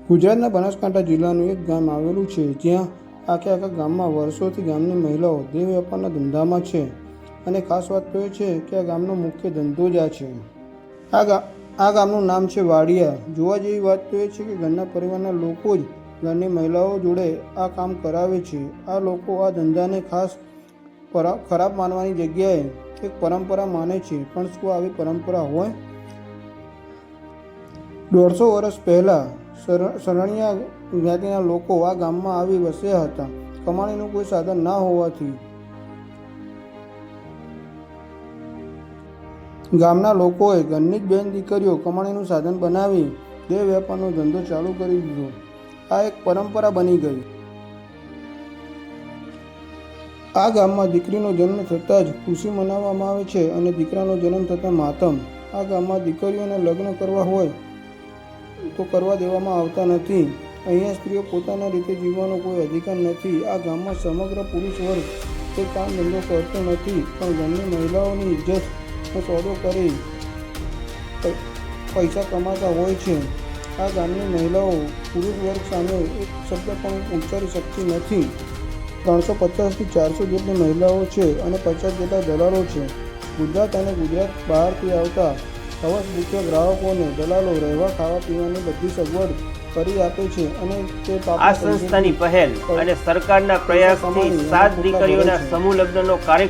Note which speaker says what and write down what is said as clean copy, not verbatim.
Speaker 1: ગુજરાતના બનાસકાંઠા જિલ્લાનું એક ગામ આવેલું છે જ્યાં આખા ગામમાં વર્ષોથી ગામની મહિલાઓ દેહ વેપારના ધંધામાં છે અને ખાસ વાત તો એ છે કે આ ગામનો મુખ્ય ધંધો જ આ છે। આ ગામનું નામ છે વાડિયા। જોવા જેવી વાત તો એ છે કે ઘરના પરિવારના લોકો જ ઘરની મહિલાઓ જોડે આ કામ કરાવે છે। આ લોકો આ ધંધાને ખાસ ખરાબ માનવાની જગ્યાએ એક પરંપરા માને છે, પણ શું આવી પરંપરા હોય? 150 વર્ષ પહેલાં સરણિયા જ્ઞાતિના લોકો આ ગામમાં આવી વસ્યા હતા। કમાણીનું કોઈ સાધન ના હોવાથી ગામના લોકોએ ઘરની જ બેન દીકરીઓ કમાણીનું સાધન બનાવી દેહ વેપારનો ધંધો ચાલુ કરી દીધો। આ એક પરંપરા બની ગઈ। આ ગામમાં દીકરીનો જન્મ થતાં જ ખુશી મનાવવામાં આવે છે અને દીકરાનો જન્મ થતાં માતમ। આ ગામમાં દીકરીઓને લગ્ન કરવા હોય તો કરવા દેવામાં આવતા નથી। અહીંયા સ્ત્રીઓ પોતાના રીતે જીવવાનો કોઈ અધિકાર નથી। આ ગામમાં સમગ્ર પુરુષ વર્ગ કોઈ કામ ધંધો કરતો નથી, પણ ઘરની મહિલાઓની ઇજ્જતનો સોદો કરી પૈસા કમાતા હોય છે। આ ગામની મહિલાઓ પુરુષ વર્ગ સામે એક શબ્દ પણ ઉચ્ચારી શકતી નથી। 350થી 400 જેટલી મહિલાઓ છે અને 50 જેટલા દલાલો છે। ગુજરાત અને ગુજરાત બહારથી આવતા હવસભૂખ્યા ગ્રાહકોને દલાલો રહેવા ખાવા પીવાની બધી સગવડ કરી આપે છે અને તે
Speaker 2: આ સંસ્થાની પહેલ અને સરકારના પ્રયાસથી 7 દીકરીઓના સમૂહ લગ્નનો કાર્યક્રમ